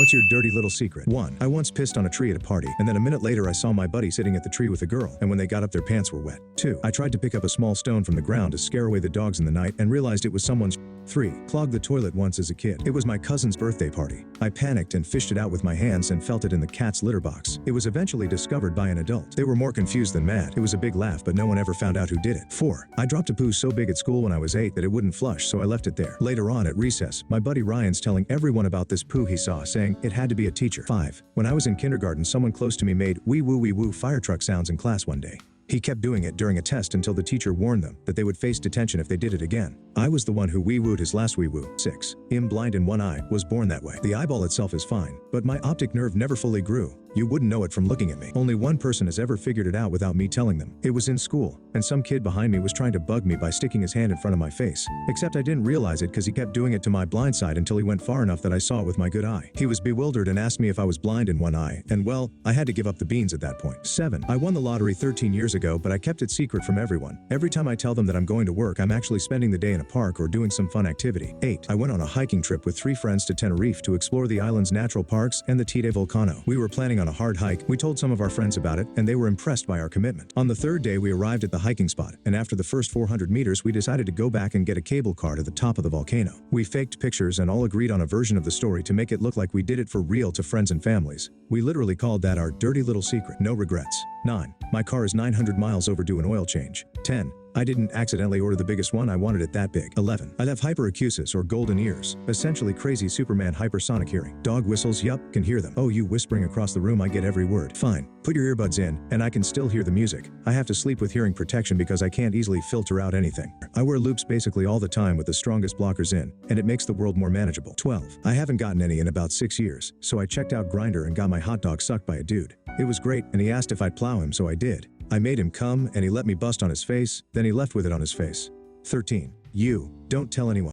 What's your dirty little secret? 1. I once pissed on a tree at a party, and then a minute later I saw my buddy sitting at the tree with a girl, and when they got up their pants were wet. 2. I tried to pick up a small stone from the ground to scare away the dogs in the night and realized it was someone's. 3. Clogged the toilet once as a kid. It was my cousin's birthday party. I panicked and fished it out with my hands and felt it in the cat's litter box. It was eventually discovered by an adult. They were more confused than mad. It was a big laugh, but no one ever found out who did it. 4. I dropped a poo so big at school when I was 8 that it wouldn't flush, so I left it there. Later on at recess, my buddy Ryan's telling everyone about this poo he saw, saying it had to be a teacher. 5. When I was in kindergarten, someone close to me made wee woo fire truck sounds in class one day. He kept doing it during a test until the teacher warned them that they would face detention if they did it again. I was the one who wee-wooed his last wee-woo. 6. I'm blind in one eye, was born that way. The eyeball itself is fine, but my optic nerve never fully grew. You wouldn't know it from looking at me. Only one person has ever figured it out without me telling them. It was in school, and some kid behind me was trying to bug me by sticking his hand in front of my face. Except I didn't realize it because he kept doing it to my blind side until he went far enough that I saw it with my good eye. He was bewildered and asked me if I was blind in one eye, and well, I had to give up the beans at that point. 7. I won the lottery 13 years ago, but I kept it secret from everyone. Every time I tell them that I'm going to work, I'm actually spending the day in a park or doing some fun activity. 8. I went on a hiking trip with 3 friends to Tenerife to explore the island's natural parks and the Tite Volcano. We were planning on a hard hike. We told some of our friends about it, and they were impressed by our commitment. On the 3rd day, we arrived at the hiking spot, and after the first 400 meters, we decided to go back and get a cable car to the top of the volcano. We faked pictures and all agreed on a version of the story to make it look like we did it for real to friends and families. We literally called that our dirty little secret. No regrets. 9. My car is 900 miles overdue an oil change. 10. I didn't accidentally order the biggest one, I wanted it that big. 11. I have hyperacusis or golden ears, essentially crazy Superman hypersonic hearing. Dog whistles, yup, can hear them. Oh, you whispering across the room, I get every word. Fine, put your earbuds in, and I can still hear the music. I have to sleep with hearing protection because I can't easily filter out anything. I wear loops basically all the time with the strongest blockers in, and it makes the world more manageable. 12. I haven't gotten any in about 6 years, so I checked out Grindr and got my hot dog sucked by a dude. It was great, and he asked if I'd plow him, so I did. I made him come, and he let me bust on his face, then he left with it on his face. 13. You don't tell anyone.